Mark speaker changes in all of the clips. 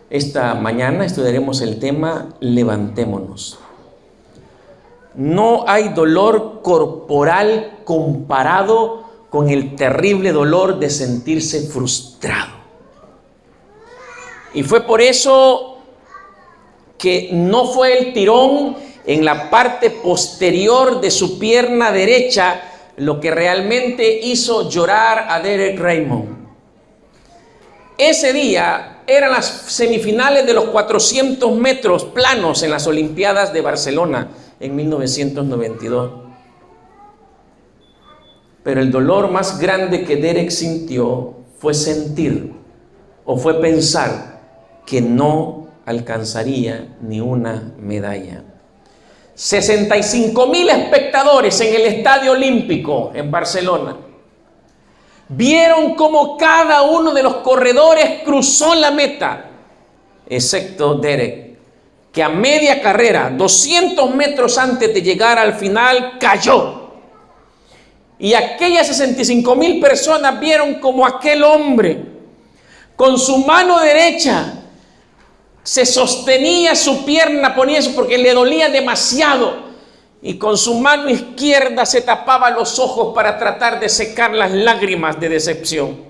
Speaker 1: Esta mañana estudiaremos el tema levantémonos. No hay dolor corporal comparado con el terrible dolor de sentirse frustrado. Y fue por eso que no fue el tirón en la parte posterior de su pierna derecha lo que realmente hizo llorar a Derek Raymond. Ese día eran las semifinales de los 400 metros planos en las Olimpiadas de Barcelona en 1992. Pero el dolor más grande que Derek sintió fue sentir o fue pensar que no alcanzaría ni una medalla. 65,000 espectadores en el Estadio Olímpico en Barcelona vieron cómo cada uno de los corredores cruzó la meta, excepto Derek, que a media carrera, 200 metros antes de llegar al final, cayó. Y aquellas 65,000 personas vieron como aquel hombre, con su mano derecha, se sostenía su pierna, ponía eso porque le dolía demasiado, y con su mano izquierda se tapaba los ojos para tratar de secar las lágrimas de decepción.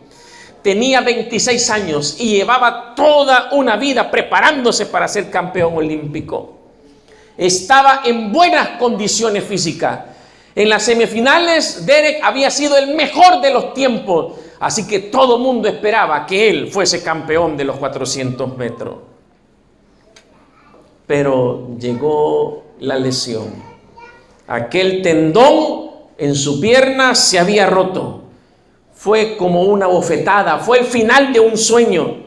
Speaker 1: Tenía 26 años y llevaba toda una vida preparándose para ser campeón olímpico. Estaba en buenas condiciones físicas. En las semifinales, Derek había sido el mejor de los tiempos, así que todo el mundo esperaba que él fuese campeón de los 400 metros. Pero llegó la lesión. Aquel tendón en su pierna se había roto. Fue como una bofetada, fue el final de un sueño.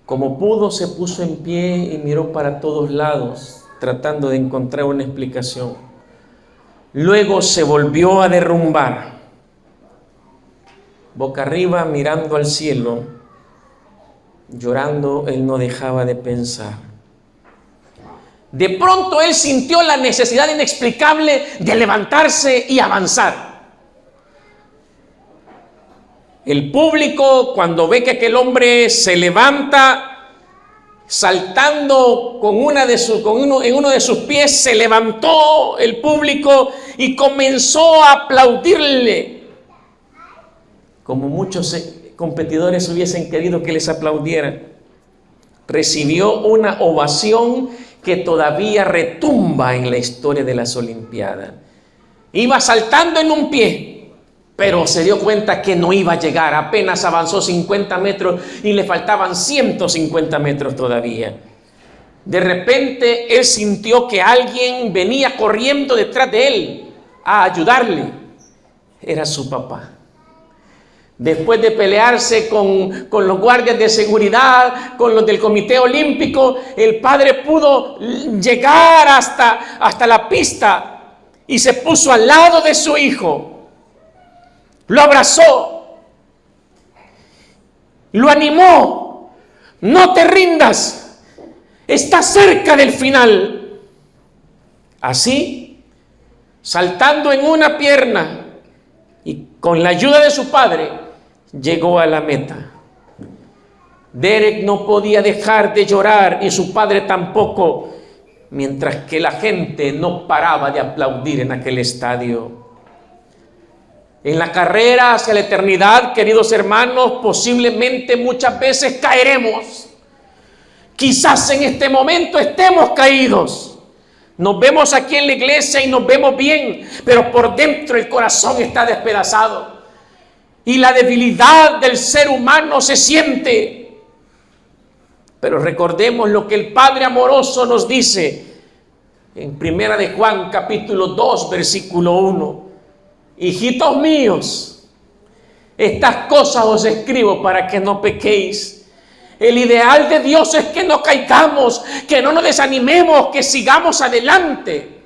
Speaker 1: Como pudo, se puso en pie y miró para todos lados, tratando de encontrar una explicación. Luego se volvió a derrumbar. Boca arriba, mirando al cielo, llorando, él no dejaba de pensar. De pronto él sintió la necesidad inexplicable de levantarse y avanzar. El público, cuando ve que aquel hombre se levanta, saltando en uno de sus pies, se levantó el público y comenzó a aplaudirle, como muchos competidores hubiesen querido que les aplaudieran. Recibió una ovación que todavía retumba en la historia de las Olimpiadas. Iba saltando en un pie, pero se dio cuenta que no iba a llegar. Apenas avanzó 50 metros y le faltaban 150 metros todavía. De repente él sintió que alguien venía corriendo detrás de él a ayudarle. Era su papá. Después de pelearse con los guardias de seguridad, con los del Comité Olímpico, el padre pudo llegar hasta la pista y se puso al lado de su hijo. Lo abrazó, lo animó. No te rindas, estás cerca del final. Así, saltando en una pierna y con la ayuda de su padre, llegó a la meta. Derek no podía dejar de llorar y su padre tampoco, mientras que la gente no paraba de aplaudir en aquel estadio. En la carrera hacia la eternidad, queridos hermanos, posiblemente muchas veces caeremos. Quizás en este momento estemos caídos. Nos vemos aquí en la iglesia y nos vemos bien, pero por dentro el corazón está despedazado. Y la debilidad del ser humano se siente. Pero recordemos lo que el Padre amoroso nos dice en 1 de Juan capítulo 2 versículo 1. Hijitos míos, estas cosas os escribo para que no pequéis. El ideal de Dios es que no caigamos, que no nos desanimemos, que sigamos adelante.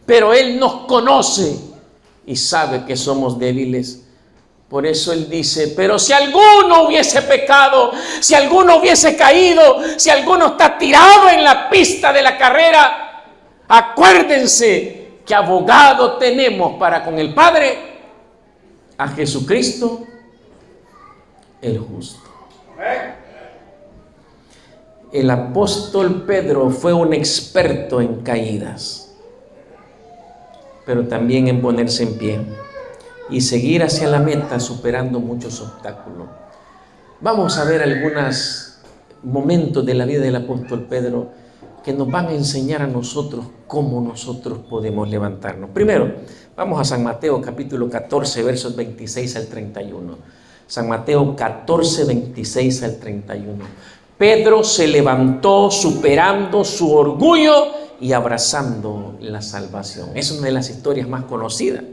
Speaker 1: Pero Él nos conoce y sabe que somos débiles. Por eso Él dice, pero si alguno hubiese pecado, si alguno hubiese caído, si alguno está tirado en la pista de la carrera, acuérdense que abogado tenemos para con el Padre, a Jesucristo el justo. El apóstol Pedro fue un experto en caídas, pero también en ponerse en pie y seguir hacia la meta superando muchos obstáculos. Vamos a ver algunos momentos de la vida del apóstol Pedro que nos van a enseñar a nosotros cómo nosotros podemos levantarnos. Primero, vamos a San Mateo capítulo 14, versos 26 al 31. San Mateo 14, 26 al 31. Pedro se levantó superando su orgullo y abrazando la salvación. Es una de las historias más conocidas.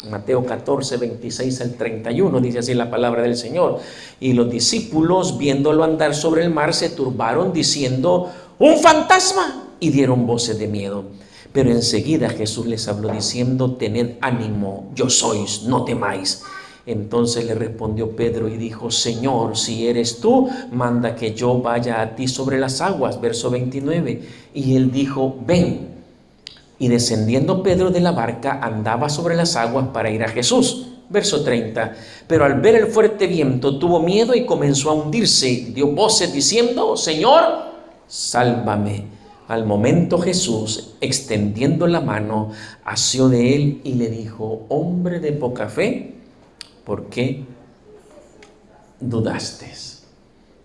Speaker 1: Mateo 14, 26 al 31, dice así la palabra del Señor. Y los discípulos, viéndolo andar sobre el mar, se turbaron diciendo: ¡un fantasma! Y dieron voces de miedo. Pero enseguida Jesús les habló diciendo: tened ánimo, yo sois, no temáis. Entonces le respondió Pedro y dijo: Señor, si eres tú, manda que yo vaya a ti sobre las aguas. Verso 29. Y él dijo: ven. Y descendiendo Pedro de la barca, andaba sobre las aguas para ir a Jesús. Verso 30. Pero al ver el fuerte viento, tuvo miedo y comenzó a hundirse. Dio voces diciendo: Señor, sálvame. Al momento Jesús, extendiendo la mano, asió de él y le dijo: hombre de poca fe, ¿por qué dudaste?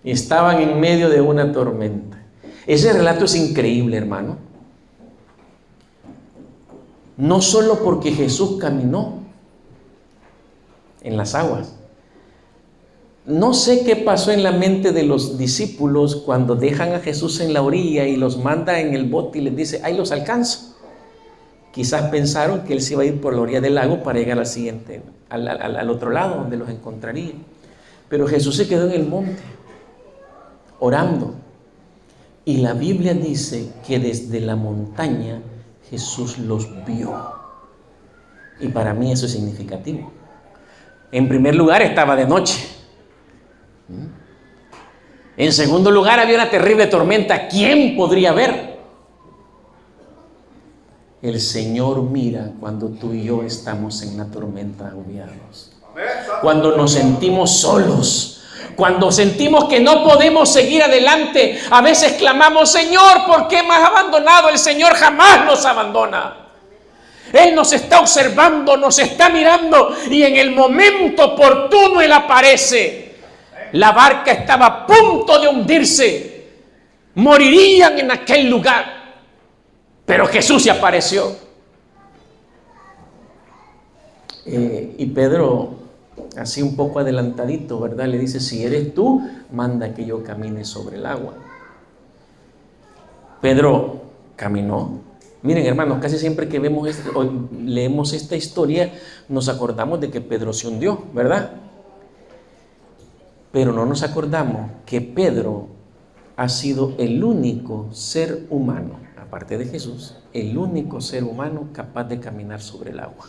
Speaker 1: Y estaban en medio de una tormenta. Ese relato es increíble, hermano. No solo porque Jesús caminó en las aguas. No sé qué pasó en la mente de los discípulos cuando dejan a Jesús en la orilla y los manda en el bote y les dice: ahí los alcanzo. Quizás pensaron que él se iba a ir por la orilla del lago para llegar al otro lado donde los encontraría. Pero Jesús se quedó en el monte orando. Y la Biblia dice que desde la montaña Jesús los vio. Y para mí eso es significativo. En primer lugar, estaba de noche. En segundo lugar, había una terrible tormenta. ¿Quién podría ver? El Señor mira cuando tú y yo estamos en la tormenta agobiados. Cuando nos sentimos solos. Cuando sentimos que no podemos seguir adelante. A veces clamamos: Señor, ¿por qué me has abandonado? El Señor jamás nos abandona. Él nos está observando, nos está mirando, y en el momento oportuno Él aparece. La barca estaba a punto de hundirse. Morirían en aquel lugar. Pero Jesús se apareció. Y Pedro, así un poco adelantadito, ¿verdad? Le dice: si eres tú, manda que yo camine sobre el agua. Pedro caminó. Miren, hermanos, casi siempre que leemos esta historia, nos acordamos de que Pedro se hundió, ¿verdad? Pero no nos acordamos que Pedro ha sido el único ser humano, aparte de Jesús, el único ser humano capaz de caminar sobre el agua.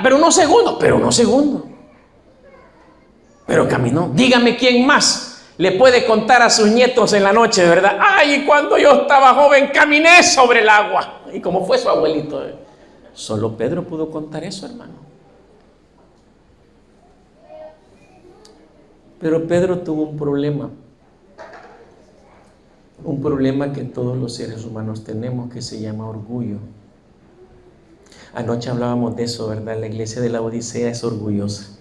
Speaker 1: Pero unos segundos. Pero caminó. Dígame quién más le puede contar a sus nietos en la noche, ¿verdad? Ay, cuando yo estaba joven caminé sobre el agua. ¿Y cómo fue su abuelito? Solo Pedro pudo contar eso, hermano. Pero Pedro tuvo un problema que todos los seres humanos tenemos, que se llama orgullo. Anoche hablábamos de eso, ¿verdad? La iglesia de la Odisea es orgullosa.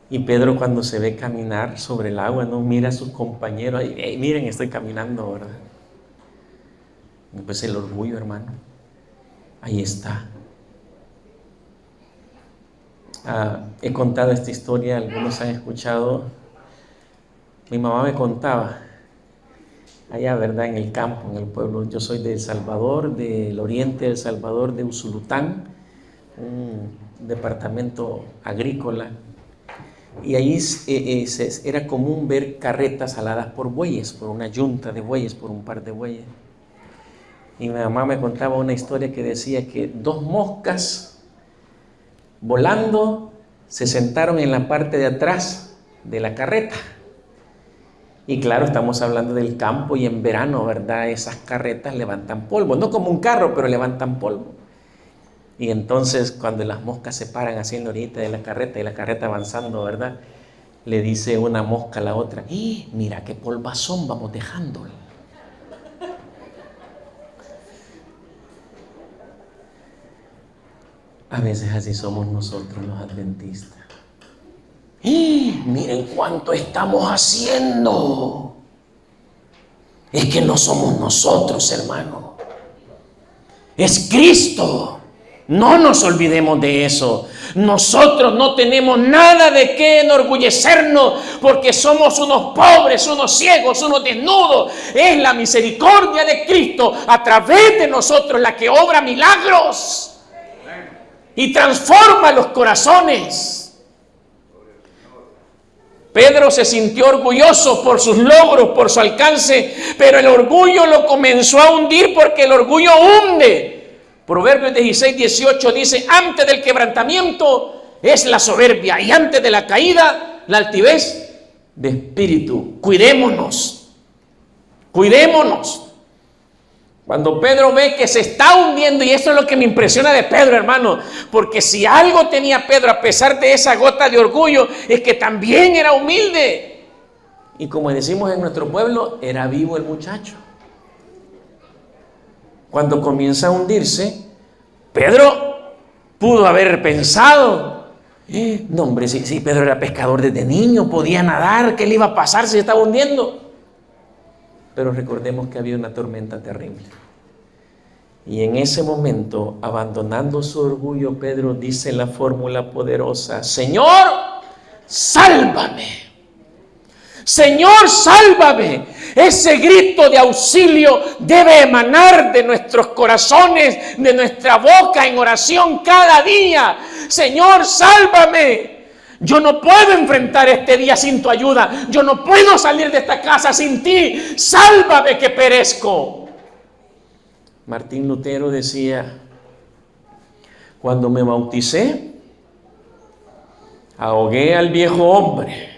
Speaker 1: Y Pedro, cuando se ve caminar sobre el agua, no mira a sus compañeros y: hey, miren, estoy caminando, ¿verdad? Y pues el orgullo, hermano, ahí está. He contado esta historia, algunos han escuchado. Mi mamá me contaba allá, ¿verdad? En el campo, en el pueblo. Yo soy de El Salvador, del oriente de El Salvador, de Usulután, un departamento agrícola. Y ahí era común ver carretas aladas por bueyes, por una yunta de bueyes, por un par de bueyes. Y mi mamá me contaba una historia que decía que 2 moscas volando se sentaron en la parte de atrás de la carreta. Y claro, estamos hablando del campo y en verano, ¿verdad? Esas carretas levantan polvo, no como un carro, pero levantan polvo. Y entonces cuando las moscas se paran así en la orillita de la carreta y la carreta avanzando, ¿verdad? Le dice una mosca a la otra, mira qué polvazón vamos dejando. A veces así somos nosotros los adventistas. Miren cuánto estamos haciendo. Es que no somos nosotros, hermano. Es Cristo. No nos olvidemos de eso. Nosotros no tenemos nada de qué enorgullecernos porque somos unos pobres, unos ciegos, unos desnudos. Es la misericordia de Cristo a través de nosotros la que obra milagros y transforma los corazones. Pedro se sintió orgulloso por sus logros, por su alcance, pero el orgullo lo comenzó a hundir porque el orgullo hunde. Proverbios 16:18 dice, antes del quebrantamiento es la soberbia y antes de la caída la altivez de espíritu. Cuidémonos, cuidémonos. Cuando Pedro ve que se está hundiendo, y esto es lo que me impresiona de Pedro, hermano, porque si algo tenía Pedro a pesar de esa gota de orgullo, es que también era humilde. Y como decimos en nuestro pueblo, era vivo el muchacho. Cuando comienza a hundirse, Pedro pudo haber pensado, no hombre, si Pedro era pescador desde niño, podía nadar, ¿qué le iba a pasar si se estaba hundiendo? Pero recordemos que había una tormenta terrible. Y en ese momento, abandonando su orgullo, Pedro dice la fórmula poderosa, Señor, sálvame. Señor, sálvame. Ese grito de auxilio debe emanar de nuestros corazones, de nuestra boca en oración cada día. Señor, sálvame. Yo no puedo enfrentar este día sin tu ayuda. Yo no puedo salir de esta casa sin ti. Sálvame que perezco. Martín Lutero decía, cuando me bauticé, ahogué al viejo hombre.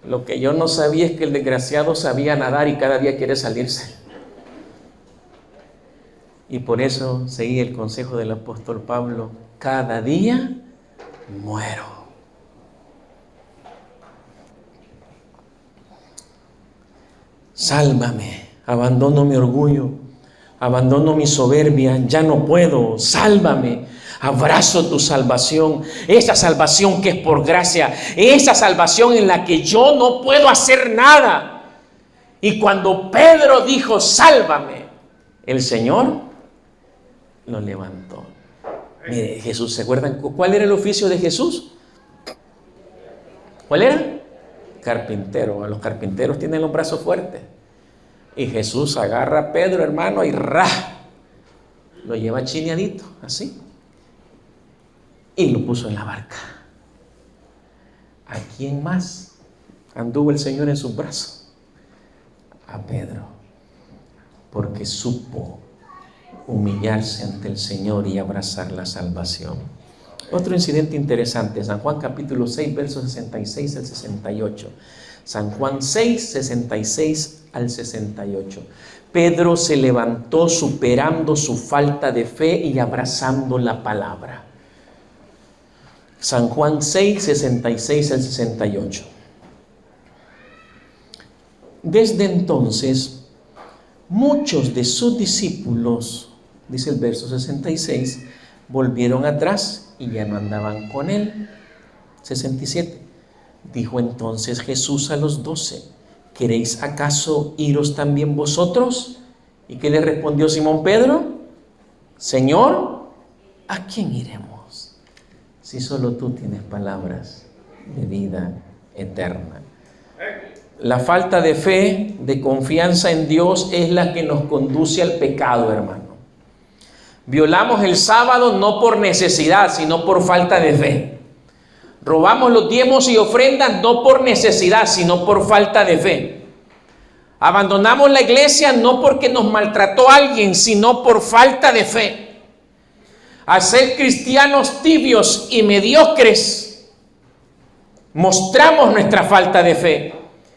Speaker 1: Lo que yo no sabía es que el desgraciado sabía nadar y cada día quiere salirse. Y por eso seguí el consejo del apóstol Pablo, cada día muero. Sálvame, abandono mi orgullo, abandono mi soberbia, ya no puedo, sálvame. Abrazo tu salvación, esa salvación que es por gracia, esa salvación en la que yo no puedo hacer nada. Y cuando Pedro dijo, sálvame, el Señor lo levantó. Mire, Jesús, ¿se acuerdan cuál era el oficio de Jesús? ¿Cuál era? Carpintero. Los carpinteros tienen los brazos fuertes. Y Jesús agarra a Pedro, hermano, y lo lleva chineadito, así. Y lo puso en la barca. ¿A quién más anduvo el Señor en sus brazos? A Pedro. Porque supo humillarse ante el Señor y abrazar la salvación. Otro incidente interesante, San Juan capítulo 6, versos 66 al 68. San Juan 6, 66 al 68. Pedro se levantó superando su falta de fe y abrazando la palabra. San Juan 6, 66 al 68. Desde entonces, muchos de sus discípulos, dice el verso 66, volvieron atrás y ya no andaban con él. 67. Dijo entonces Jesús a los 12, ¿queréis acaso iros también vosotros? ¿Y qué le respondió Simón Pedro? Señor, ¿a quién iremos? Si solo tú tienes palabras de vida eterna. La falta de fe, de confianza en Dios es la que nos conduce al pecado, hermano. Violamos el sábado no por necesidad, sino por falta de fe. Robamos los diezmos y ofrendas no por necesidad, sino por falta de fe. Abandonamos la iglesia no porque nos maltrató alguien, sino por falta de fe. A ser cristianos tibios y mediocres, mostramos nuestra falta de fe.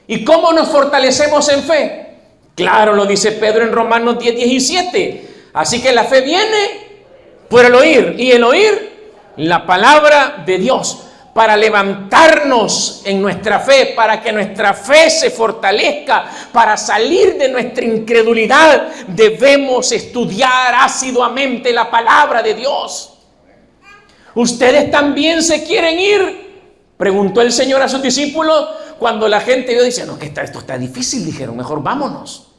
Speaker 1: ¿Y cómo nos fortalecemos en fe? Claro, lo dice Pedro en Romanos 10, 17. Así que la fe viene por el oír, y el oír la palabra de Dios. para levantarnos en nuestra fe, para que nuestra fe se fortalezca, para salir de nuestra incredulidad, debemos estudiar asiduamente la palabra de Dios. ¿Ustedes también se quieren ir?, preguntó el Señor a sus discípulos. Cuando la gente vio, dice, no, que esto está difícil, dijeron, mejor vámonos.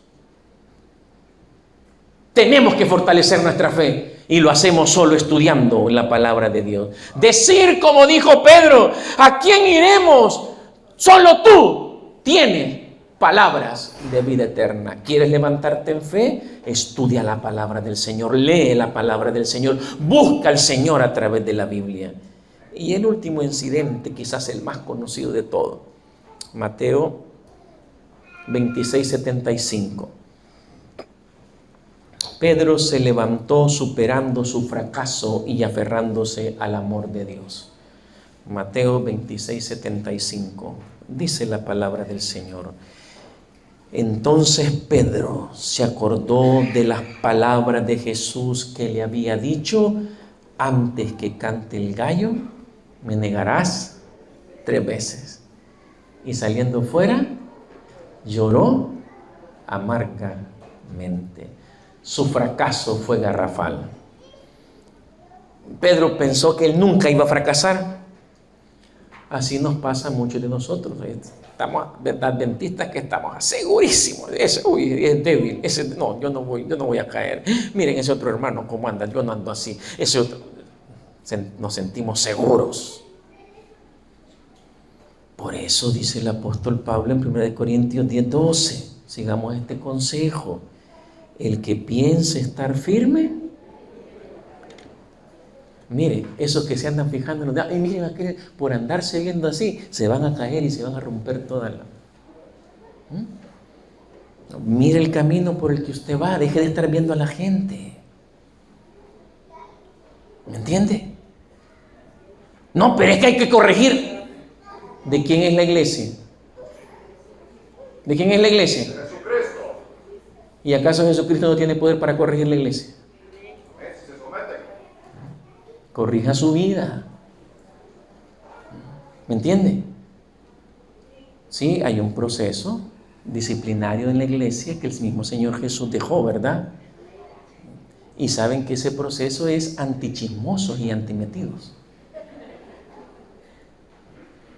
Speaker 1: Tenemos que fortalecer nuestra fe. Y lo hacemos solo estudiando la palabra de Dios. Decir como dijo Pedro, ¿a quién iremos? Solo tú tienes palabras de vida eterna. ¿Quieres levantarte en fe? Estudia la palabra del Señor, lee la palabra del Señor, busca al Señor a través de la Biblia. Y el último incidente, quizás el más conocido de todo, Mateo 26:75. Pedro se levantó superando su fracaso y aferrándose al amor de Dios. Mateo 26:75. Dice la palabra del Señor. Entonces Pedro se acordó de las palabras de Jesús que le había dicho: antes que cante el gallo, me negarás 3 veces. Y saliendo fuera, lloró amargamente. Su fracaso fue garrafal. Pedro pensó que él nunca iba a fracasar. Así nos pasa a muchos de nosotros. Estamos adventistas que estamos segurísimos. Ese, es débil. Ese, no, yo no voy a caer. Miren ese otro hermano cómo anda. Yo no ando así. Ese otro. Nos sentimos seguros. Por eso dice el apóstol Pablo en 1 Corintios 10:12. Sigamos este consejo. El que piense estar firme, mire, esos que se andan fijando en los, y miren aquel, por andarse viendo así, se van a caer y se van a romper toda la... Mire el camino por el que usted va, deje de estar viendo a la gente. ¿Me entiende? No, pero es que hay que corregir. ¿De quién es la iglesia? ¿De quién es la iglesia? ¿Y acaso Jesucristo no tiene poder para corregir la iglesia? Corrija su vida. ¿Me entiende? Sí, hay un proceso disciplinario en la iglesia que el mismo Señor Jesús dejó, ¿verdad? Y saben que ese proceso es antichismosos y antimetidos.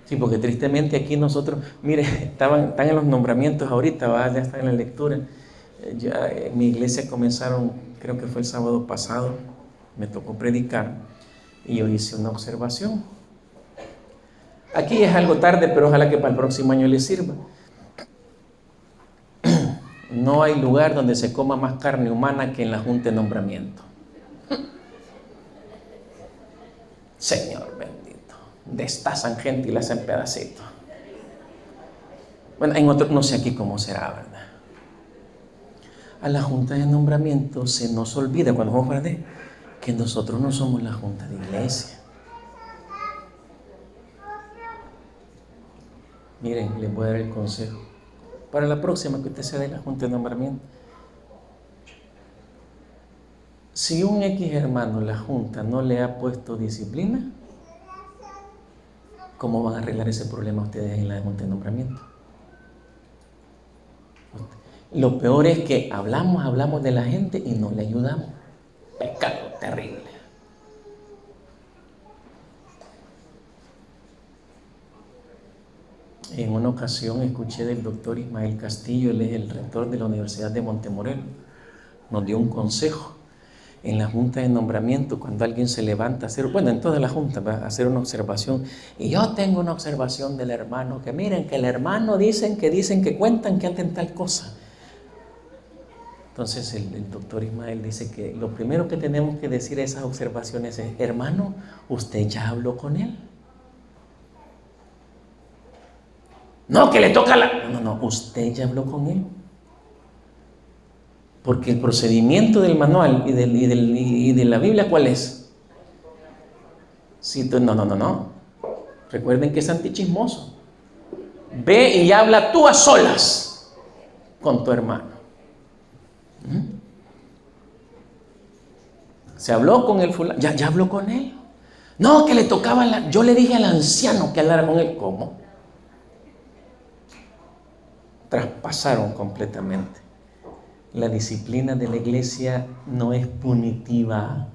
Speaker 1: Sí, porque tristemente aquí nosotros, mire, están en los nombramientos ahorita, ya están en la lectura. Ya en mi iglesia comenzaron, creo que fue el sábado pasado, me tocó predicar y yo hice una observación. Aquí es algo tarde, pero ojalá que para el próximo año les sirva. No hay lugar donde se coma más carne humana que en la junta de nombramiento. Señor bendito, destazan gente y la hacen pedacitos. Bueno, en otros, no sé aquí cómo será, ¿verdad? A la junta de nombramiento se nos olvida cuando vamos para de que nosotros no somos la junta de iglesia. Miren, les voy a dar el consejo para la próxima que usted sea de la junta de nombramiento. Si un X hermano, la junta, no le ha puesto disciplina, ¿cómo van a arreglar ese problema ustedes en la junta de nombramiento? Lo peor es que hablamos de la gente y no le ayudamos. Pecado terrible. En una ocasión escuché del doctor Ismael Castillo, él es el rector de la Universidad de Montemorelos, nos dio un consejo. En la junta de nombramiento, cuando alguien se levanta a hacer, bueno, en toda la junta, va a hacer una observación, y yo tengo una observación del hermano, que miren, que el hermano dicen que cuentan que hacen tal cosa. Entonces el doctor Ismael dice que lo primero que tenemos que decir a esas observaciones es: hermano, ¿usted ya habló con él? No, que le toca No, usted ya habló con él. Porque el procedimiento del manual y de la Biblia, ¿cuál es? No. Recuerden que es antichismoso. Ve y habla tú a solas con tu hermano. Se habló con el fulano, ya habló con él. No, que le tocaba, yo le dije al anciano que hablara con él. ¿Cómo? Traspasaron completamente. La disciplina de la iglesia no es punitiva,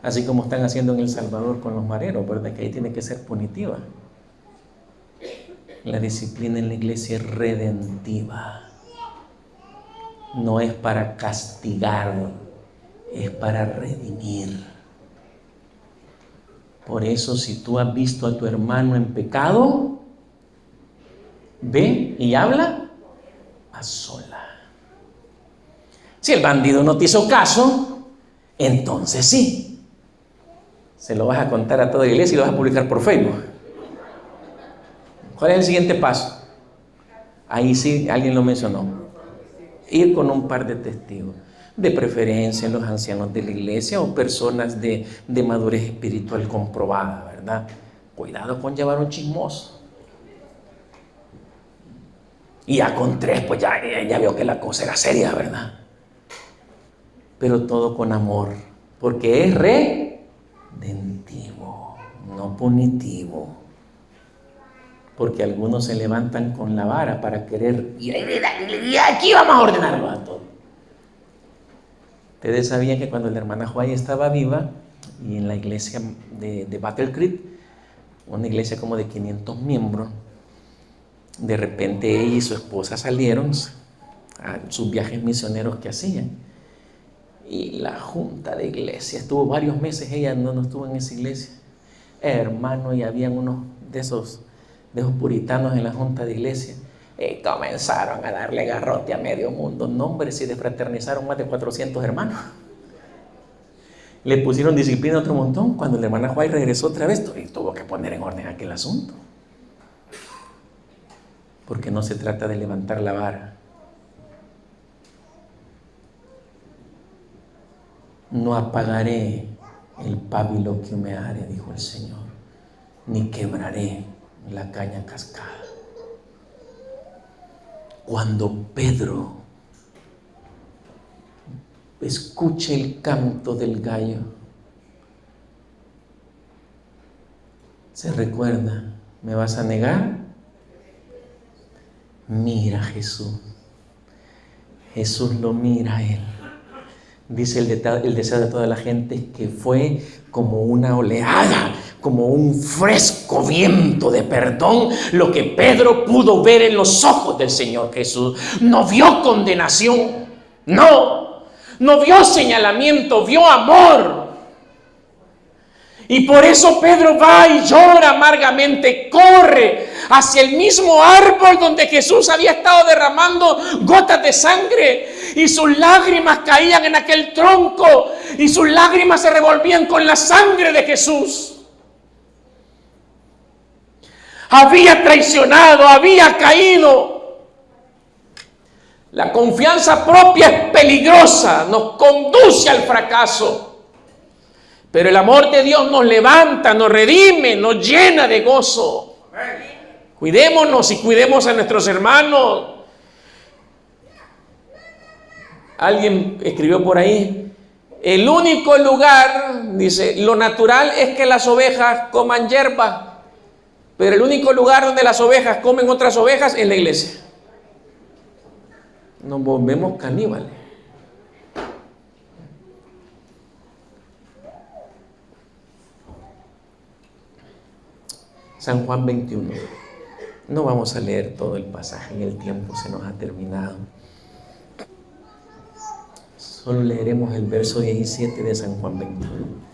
Speaker 1: así como están haciendo en El Salvador con los mareros, ¿verdad? Que ahí tiene que ser punitiva. La disciplina en la iglesia es redentiva. No es para castigar, es para redimir. Por eso, si tú has visto a tu hermano en pecado, ve y habla a sola. Si el bandido no te hizo caso, entonces sí. Se lo vas a contar a toda la iglesia y lo vas a publicar por Facebook. ¿Cuál es el siguiente paso? Ahí sí, alguien lo mencionó. Ir con un par de testigos. De preferencia los ancianos de la iglesia o personas de madurez espiritual comprobada, ¿verdad? Cuidado con llevar un chismoso. Y ya con 3, pues ya vio que la cosa era seria, ¿verdad? Pero todo con amor, porque es redentivo, no punitivo. Porque algunos se levantan con la vara para querer, y aquí vamos a ordenarlo a todos. Ustedes sabían que cuando la hermana Juárez estaba viva, y en la iglesia de Battle Creek, una iglesia como de 500 miembros, de repente ella y su esposa salieron a sus viajes misioneros que hacían. Y la junta de iglesia, estuvo varios meses, ella no estuvo en esa iglesia. Hermano, y habían unos de esos puritanos en la junta de iglesia. Y comenzaron a darle garrote a medio mundo. Nombres y desfraternizaron más de 400 hermanos. Le pusieron disciplina a otro montón. Cuando la hermana Juárez regresó otra vez, tuvo que poner en orden aquel asunto. Porque no se trata de levantar la vara. No apagaré el pábilo que humeare, dijo el Señor, ni quebraré la caña cascada. Cuando Pedro escuche el canto del gallo, se recuerda, ¿me vas a negar? Mira a Jesús. Jesús lo mira a él. Dice el deseo de toda la gente que fue como una oleada, como un fresco viento de perdón, lo que Pedro pudo ver en los ojos del Señor Jesús. No vio condenación, no vio señalamiento, vio amor. Y por eso Pedro va y llora amargamente, corre hacia el mismo árbol donde Jesús había estado derramando gotas de sangre, y sus lágrimas caían en aquel tronco, y sus lágrimas se revolvían con la sangre de Jesús. Había traicionado, había caído. La confianza propia es peligrosa, nos conduce al fracaso. Pero el amor de Dios nos levanta, nos redime, nos llena de gozo. Cuidémonos y cuidemos a nuestros hermanos. Alguien escribió por ahí, el único lugar, dice, lo natural es que las ovejas coman hierba, pero el único lugar donde las ovejas comen otras ovejas es la iglesia. Nos volvemos caníbales. San Juan 21. No vamos a leer todo el pasaje, el tiempo se nos ha terminado. Solo leeremos el verso 17 de San Juan 21.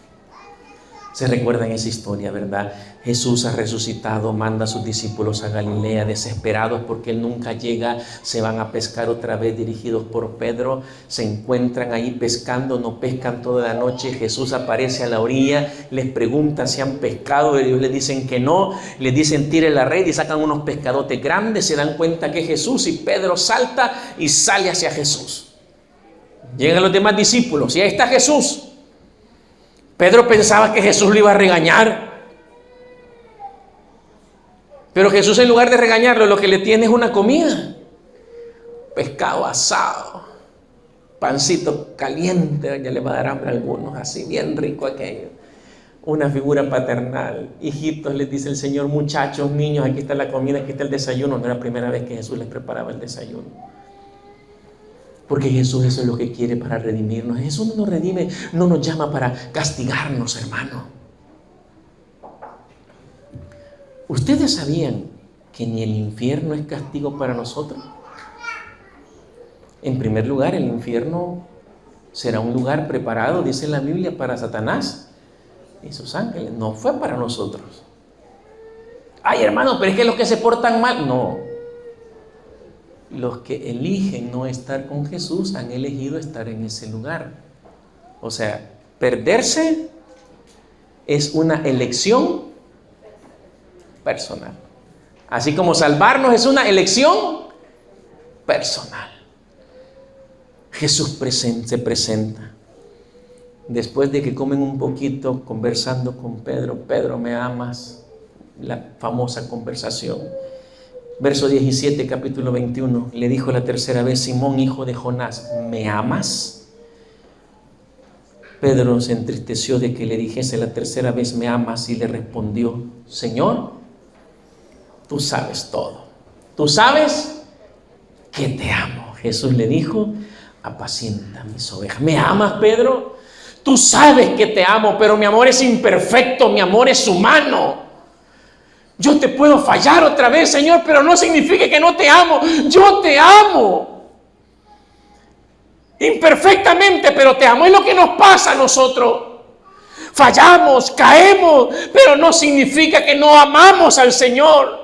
Speaker 1: Se recuerdan esa historia, ¿verdad? Jesús ha resucitado, manda a sus discípulos a Galilea desesperados porque Él nunca llega, se van a pescar otra vez dirigidos por Pedro, se encuentran ahí pescando, no pescan toda la noche, Jesús aparece a la orilla, les pregunta si han pescado, ellos le dicen que no, les dicen tire la red y sacan unos pescadotes grandes, se dan cuenta que es Jesús y Pedro salta y sale hacia Jesús. Llegan los demás discípulos y ahí está Jesús. Pedro pensaba que Jesús lo iba a regañar. Pero Jesús, en lugar de regañarlo, lo que le tiene es una comida. Pescado asado, pancito caliente, ya le va a dar hambre a algunos, así bien rico aquello. una figura paternal. Hijitos, les dice el Señor, muchachos, niños, aquí está la comida, aquí está el desayuno. No era la primera vez que Jesús les preparaba el desayuno. Porque Jesús eso es lo que quiere para redimirnos. Jesús no nos redime, no nos llama para castigarnos, hermano. ¿Ustedes sabían que ni el infierno es castigo para nosotros? En primer lugar, el infierno será un lugar preparado, dice la Biblia, para Satanás y sus ángeles. No fue para nosotros. Ay, hermano, pero es que los que se portan mal, no. Los que eligen no estar con Jesús han elegido estar en ese lugar. O sea, perderse es una elección personal. Así como salvarnos es una elección personal. Jesús se presenta. Después de que comen un poquito, conversando con Pedro, Pedro, ¿me amas? La famosa conversación. Verso 17, capítulo 21, le dijo la tercera vez, Simón, hijo de Jonás, ¿me amas? Pedro se entristeció de que le dijese la tercera vez, ¿me amas? Y le respondió, Señor, tú sabes todo. Tú sabes que te amo. Jesús le dijo, apacienta mis ovejas. ¿Me amas, Pedro? Tú sabes que te amo, pero mi amor es imperfecto, mi amor es humano. Yo te puedo fallar otra vez, Señor, pero no significa que no te amo. Yo te amo. Imperfectamente, pero te amo. Es lo que nos pasa a nosotros. Fallamos, caemos, pero no significa que no amamos al Señor.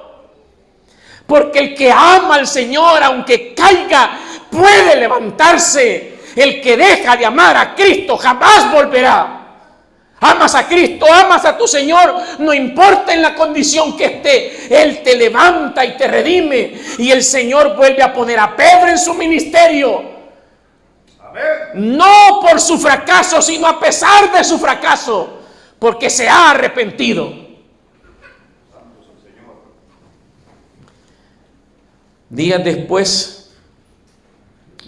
Speaker 1: Porque el que ama al Señor, aunque caiga, puede levantarse. El que deja de amar a Cristo jamás volverá. Amas a Cristo, amas a tu Señor, no importa en la condición que esté, Él te levanta y te redime. Y el Señor vuelve a poner a Pedro en su ministerio. Amén. No por su fracaso, sino a pesar de su fracaso, porque se ha arrepentido. Días después,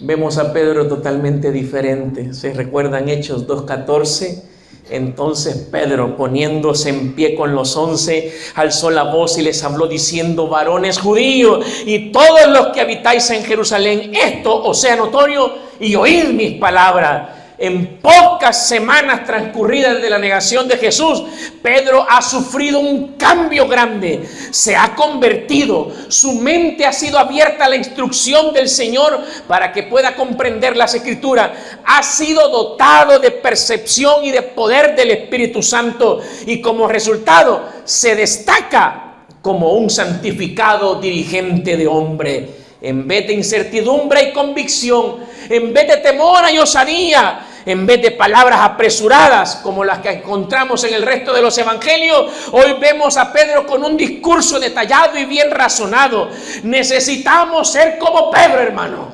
Speaker 1: vemos a Pedro totalmente diferente. ¿Se recuerdan Hechos 2:14? Entonces Pedro, poniéndose en pie con los 11, alzó la voz y les habló diciendo, varones judíos y todos los que habitáis en Jerusalén, esto os sea notorio y oíd mis palabras. En pocas semanas transcurridas desde la negación de Jesús, Pedro ha sufrido un cambio grande. Se ha convertido. Su mente ha sido abierta a la instrucción del Señor para que pueda comprender las Escrituras. Ha sido dotado de percepción y de poder del Espíritu Santo. Y como resultado, se destaca como un santificado dirigente de hombre. En vez de incertidumbre y convicción, en vez de temor y osadía, en vez de palabras apresuradas como las que encontramos en el resto de los evangelios, hoy vemos a Pedro con un discurso detallado y bien razonado. Necesitamos ser como Pedro, hermano.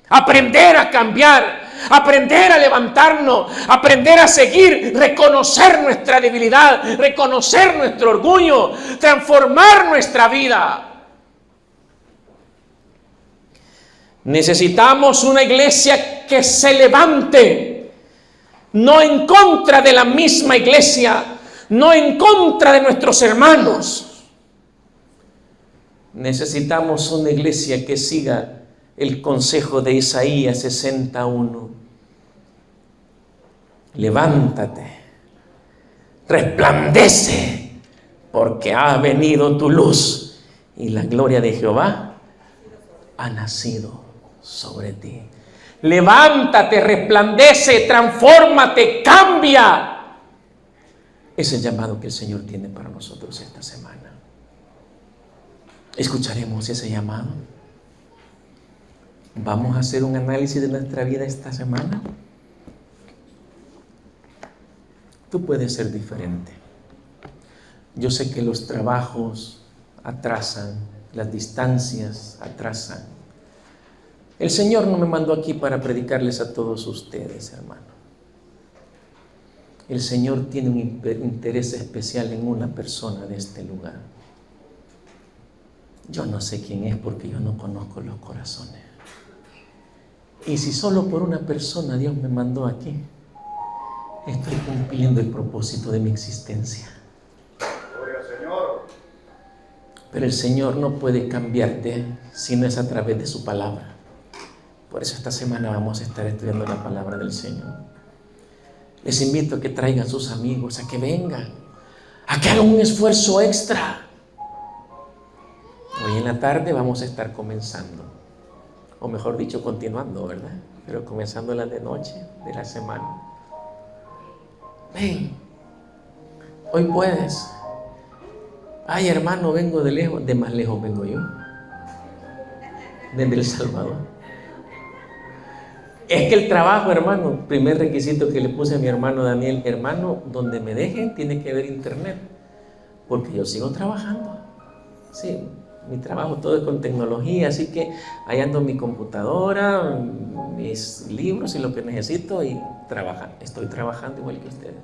Speaker 1: Aprender a cambiar, aprender a levantarnos, aprender a seguir, reconocer nuestra debilidad, reconocer nuestro orgullo, transformar nuestra vida. Necesitamos una iglesia que se levante, no en contra de la misma iglesia, no en contra de nuestros hermanos. Necesitamos una iglesia que siga el consejo de Isaías 61. Levántate, resplandece, porque ha venido tu luz y la gloria de Jehová ha nacido sobre ti. Levántate, resplandece, transfórmate, cambia. Es el llamado que el Señor tiene para nosotros esta semana. ¿Escucharemos ese llamado? ¿Vamos a hacer un análisis de nuestra vida esta semana? Tú puedes ser diferente. Yo sé que los trabajos atrasan, las distancias atrasan. El Señor no me mandó aquí para predicarles a todos ustedes, hermano. El Señor tiene un interés especial en una persona de este lugar. Yo no sé quién es porque yo no conozco los corazones. Y si solo por una persona Dios me mandó aquí, estoy cumpliendo el propósito de mi existencia.
Speaker 2: Gloria al Señor.
Speaker 1: Pero el Señor no puede cambiarte si no es a través de su palabra. Por eso esta semana vamos a estar estudiando la palabra del Señor. Les invito a que traigan sus amigos, a que vengan, a que hagan un esfuerzo extra. Hoy en la tarde vamos a estar comenzando, o mejor dicho, continuando, ¿verdad? Pero comenzando las de noche de la semana. Ven, hoy puedes. Ay, hermano, vengo de lejos, de más lejos vengo yo, desde El Salvador. Es que el trabajo, hermano, primer requisito que le puse a mi hermano Daniel, hermano, donde me dejen tiene que haber internet, porque yo sigo trabajando. Sí, mi trabajo todo es con tecnología, así que ahí ando mi computadora, mis libros y lo que necesito y estoy trabajando igual que ustedes.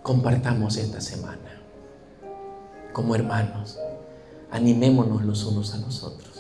Speaker 1: Compartamos esta semana como hermanos, animémonos los unos a los otros.